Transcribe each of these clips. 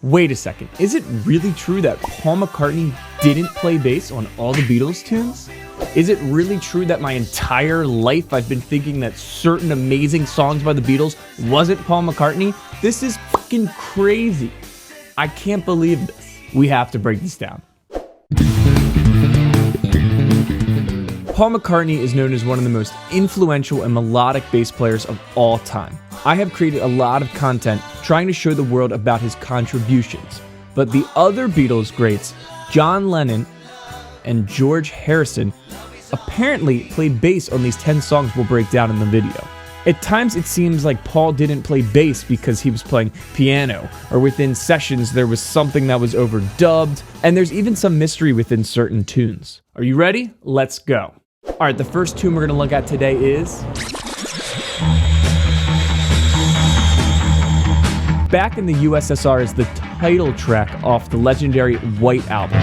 Wait a second, is it really true that Paul McCartney didn't play bass on all the Beatles tunes? Is it really true that my entire life I've been thinking that certain amazing songs by the Beatles wasn't Paul McCartney? This is fucking crazy. I can't believe this. We have to break this down. Paul McCartney is known as one of the most influential and melodic bass players of all time. I have created a lot of content trying to show the world about his contributions, but the other Beatles greats, John Lennon and George Harrison, apparently played bass on these 10 songs we'll break down in the video. At times it seems like Paul didn't play bass because he was playing piano, or within sessions there was something that was overdubbed, and there's even some mystery within certain tunes. Are you ready? Let's go. Alright, the first tune we're going to look at today is Back in the USSR is the title track off the legendary White Album.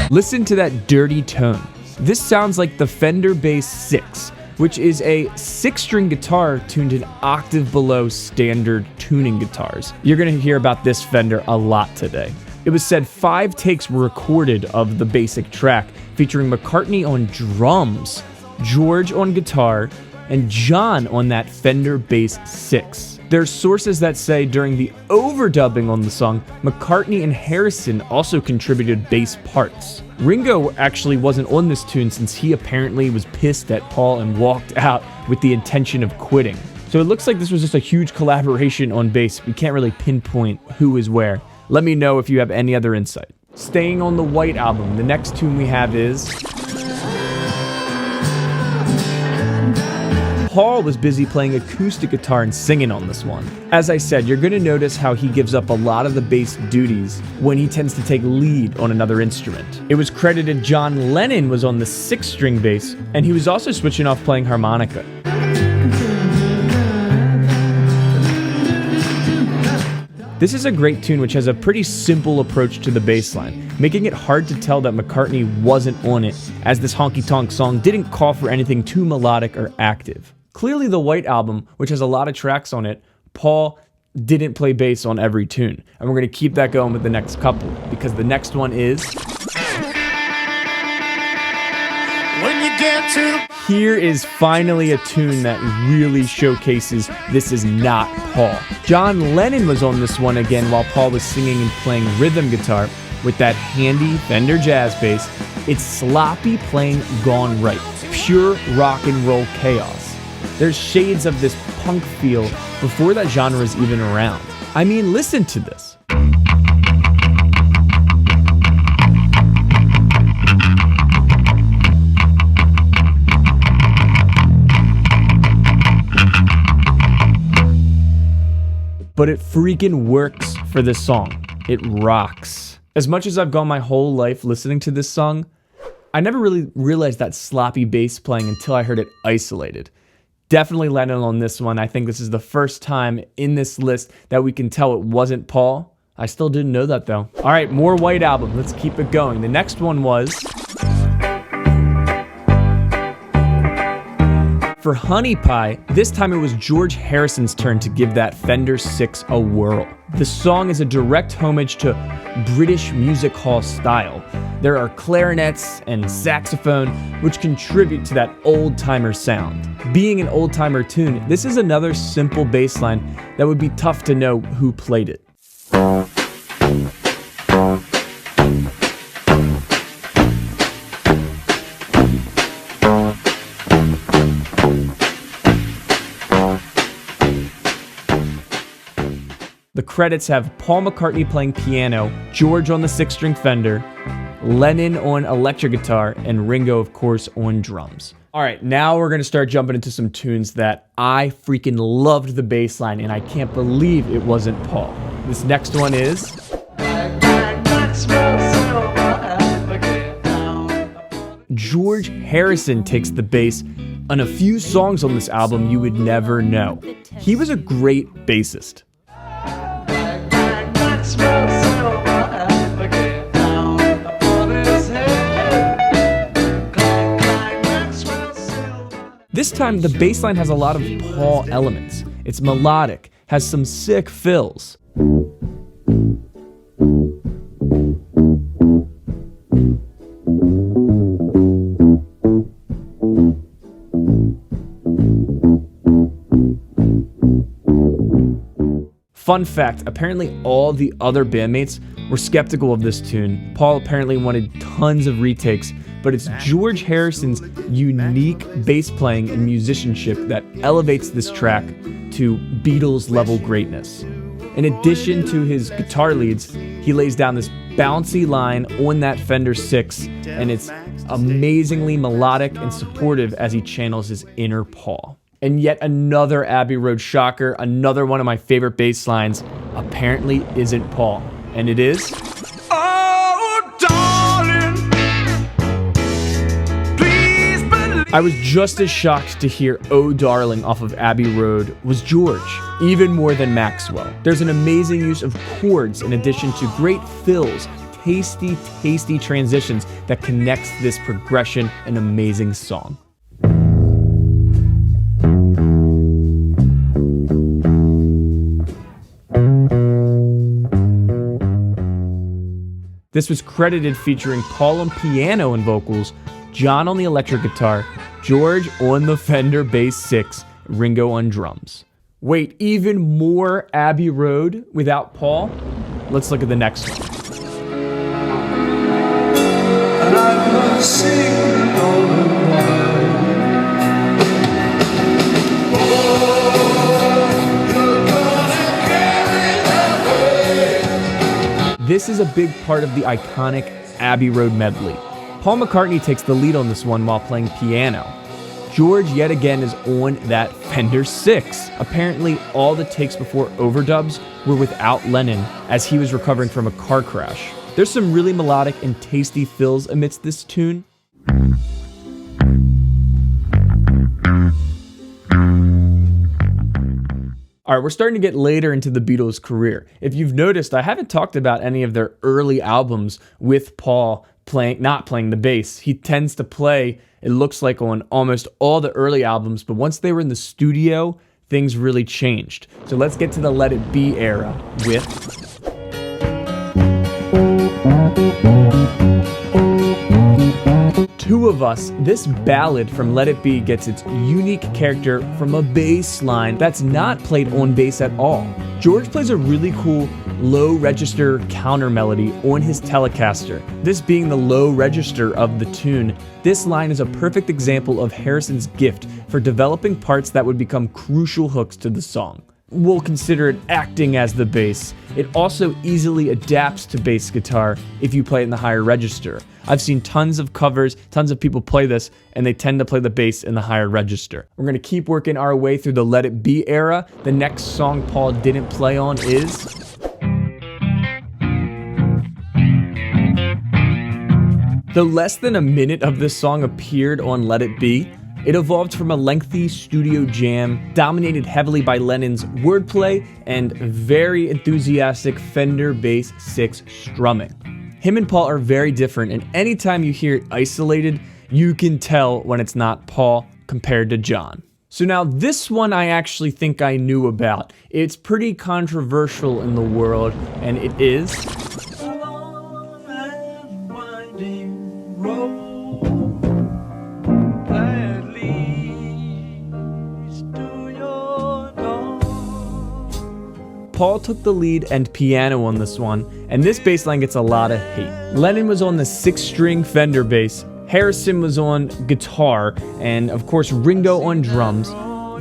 Listen to that dirty tone. This sounds like the Fender Bass 6, which is a 6-string guitar tuned an octave below standard tuning guitars. You're going to hear about this Fender a lot today. It was said 5 takes were recorded of the basic track, featuring McCartney on drums, George on guitar, and John on that Fender Bass 6. There's sources that say during the overdubbing on the song, McCartney and Harrison also contributed bass parts. Ringo actually wasn't on this tune since he apparently was pissed at Paul and walked out with the intention of quitting. So it looks like this was just a huge collaboration on bass. We can't really pinpoint who is where. Let me know if you have any other insight. Staying on the White Album, the next tune we have is Paul was busy playing acoustic guitar and singing on this one. As I said, you're going to notice how he gives up a lot of the bass duties when he tends to take lead on another instrument. It was credited John Lennon was on the 6-string bass, and he was also switching off playing harmonica. This is a great tune which has a pretty simple approach to the bass line, making it hard to tell that McCartney wasn't on it, as this honky-tonk song didn't call for anything too melodic or active. Clearly the White Album, which has a lot of tracks on it, Paul didn't play bass on every tune, and we're going to keep that going with the next couple, because the next one is When You Get to. Here is finally a tune that really showcases this is not Paul. John Lennon was on this one again while Paul was singing and playing rhythm guitar with that handy Fender jazz bass. It's sloppy playing gone right, pure rock and roll chaos. There's shades of this punk feel before that genre is even around. I mean, listen to this. But it freaking works for this song. It rocks. As much as I've gone my whole life listening to this song, I never really realized that sloppy bass playing until I heard it isolated. Definitely Lennon on this one. I think this is the first time in this list that we can tell it wasn't Paul. I still didn't know that though. All right, more White Album. Let's keep it going. The next one was for Honey Pie. This time it was George Harrison's turn to give that Fender 6 a whirl. The song is a direct homage to British music hall style. There are clarinets and saxophone, which contribute to that old-timer sound. Being an old-timer tune, this is another simple bass line that would be tough to know who played it. The credits have Paul McCartney playing piano, George on the 6-string Fender, Lennon on electric guitar, and Ringo, of course, on drums. All right, now we're going to start jumping into some tunes that I freaking loved the bass line, and I can't believe it wasn't Paul. This next one is George Harrison takes the bass on a few songs on this album you would never know. He was a great bassist. This time, the bass line has a lot of Paul elements. It's melodic, has some sick fills. Fun fact, apparently all the other bandmates were skeptical of this tune. Paul apparently wanted tons of retakes, but it's George Harrison's unique bass playing and musicianship that elevates this track to Beatles level greatness. In addition to his guitar leads, he lays down this bouncy line on that Fender 6, and it's amazingly melodic and supportive as he channels his inner Paul. And yet another Abbey Road shocker, another one of my favorite bass lines, apparently isn't Paul. And it is... Oh, darling, please believe. I was just as shocked to hear Oh Darling off of Abbey Road was George, even more than Maxwell. There's an amazing use of chords in addition to great fills, tasty transitions that connects this progression, an amazing song. This was credited featuring Paul on piano and vocals, John on the electric guitar, George on the Fender Bass 6, Ringo on drums. Wait, even more Abbey Road without Paul? Let's look at the next one. And I will sing all the while. This is a big part of the iconic Abbey Road medley. Paul McCartney takes the lead on this one while playing piano. George yet again is on that Fender 6. Apparently all the takes before overdubs were without Lennon as he was recovering from a car crash. There's some really melodic and tasty fills amidst this tune. All right, we're starting to get later into the Beatles' career. If you've noticed, I haven't talked about any of their early albums with Paul not playing the bass. He tends to play, it looks like, on almost all the early albums, but once they were in the studio, things really changed. So let's get to the Let It Be era with... Two of Us. This ballad from Let It Be gets its unique character from a bass line that's not played on bass at all. George plays a really cool low register counter melody on his Telecaster. This being the low register of the tune, this line is a perfect example of Harrison's gift for developing parts that would become crucial hooks to the song. We'll consider it acting as the bass. It also easily adapts to bass guitar if you play it in the higher register. I've seen tons of covers, tons of people play this, and they tend to play the bass in the higher register. We're going to keep working our way through the Let It Be era. The next song Paul didn't play on is... Though less than a minute of this song appeared on Let It Be, it evolved from a lengthy studio jam dominated heavily by Lennon's wordplay and very enthusiastic Fender Bass 6 strumming. Him and Paul are very different, and anytime you hear it isolated, you can tell when it's not Paul compared to John. So now this one I actually think I knew about. It's pretty controversial in the world, and it is... Paul took the lead and piano on this one, and this bass line gets a lot of hate. Lennon was on the 6-string Fender bass, Harrison was on guitar, and of course Ringo on drums.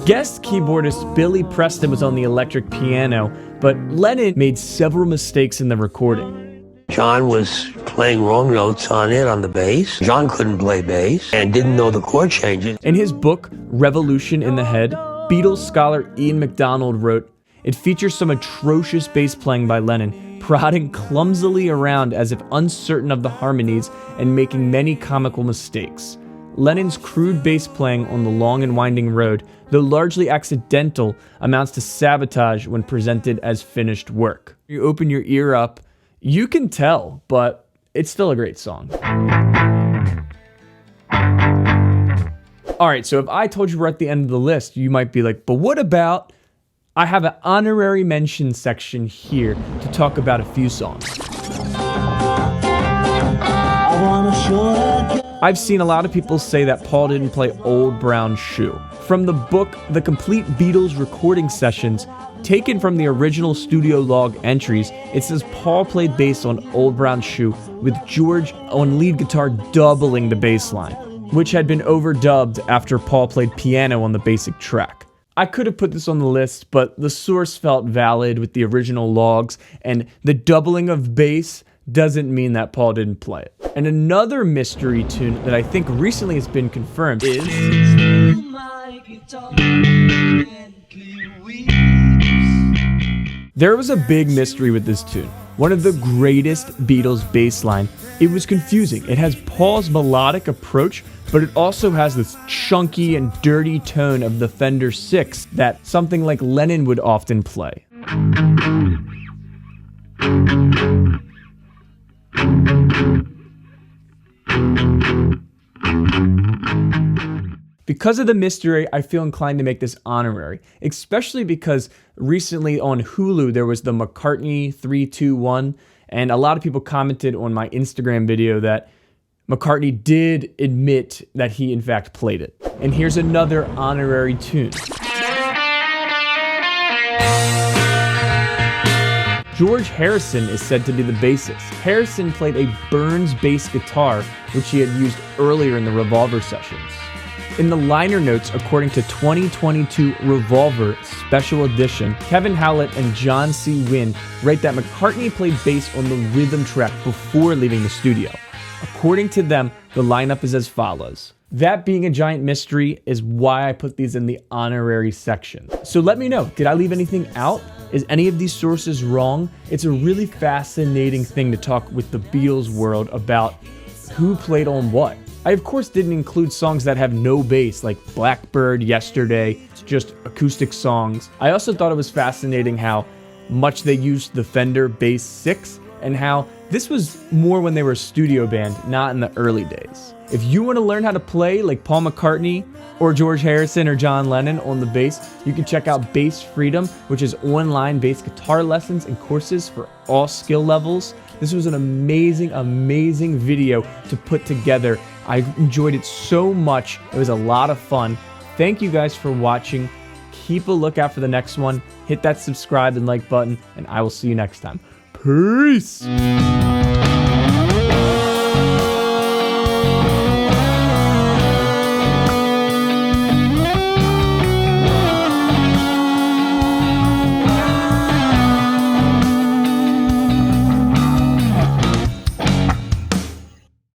Guest keyboardist Billy Preston was on the electric piano, but Lennon made several mistakes in the recording. John was playing wrong notes on the bass. John couldn't play bass and didn't know the chord changes. In his book, Revolution in the Head, Beatles scholar Ian MacDonald wrote, "It features some atrocious bass playing by Lennon, prodding clumsily around as if uncertain of the harmonies and making many comical mistakes. Lennon's crude bass playing on the long and winding road, though largely accidental, amounts to sabotage when presented as finished work." You open your ear up, you can tell, but it's still a great song. All right, so if I told you we're at the end of the list, you might be like, but what about, I have an honorary mention section here to talk about a few songs. I've seen a lot of people say that Paul didn't play Old Brown Shoe. From the book, The Complete Beatles Recording Sessions, taken from the original studio log entries, it says Paul played bass on Old Brown Shoe with George on lead guitar doubling the bass line, which had been overdubbed after Paul played piano on the basic track. I could have put this on the list, but the source felt valid with the original logs, and the doubling of bass doesn't mean that Paul didn't play it. And another mystery tune that I think recently has been confirmed is there was a big mystery with this tune. One of the greatest Beatles bass line. It was confusing. It has Paul's melodic approach, but it also has this chunky and dirty tone of the Fender 6 that something like Lennon would often play. Because of the mystery, I feel inclined to make this honorary, especially because recently on Hulu there was the McCartney 3-2-1, and a lot of people commented on my Instagram video that McCartney did admit that he in fact played it. And here's another honorary tune. George Harrison is said to be the bassist. Harrison played a Burns bass guitar, which he had used earlier in the Revolver sessions. In the liner notes, according to 2022 Revolver Special Edition, Kevin Howlett and John C. Wynn write that McCartney played bass on the rhythm track before leaving the studio. According to them, the lineup is as follows. That being a giant mystery is why I put these in the honorary section. So let me know, did I leave anything out? Is any of these sources wrong? It's a really fascinating thing to talk with the Beatles world about who played on what. I of course didn't include songs that have no bass, like Blackbird, Yesterday, just acoustic songs. I also thought it was fascinating how much they used the Fender Bass 6 and how this was more when they were a studio band, not in the early days. If you want to learn how to play like Paul McCartney or George Harrison or John Lennon on the bass, you can check out Bass Freedom, which is online bass guitar lessons and courses for all skill levels. This was an amazing, amazing video to put together. I enjoyed it so much. It was a lot of fun. Thank you guys for watching. Keep a lookout for the next one. Hit that subscribe and like button, and I will see you next time. Peace!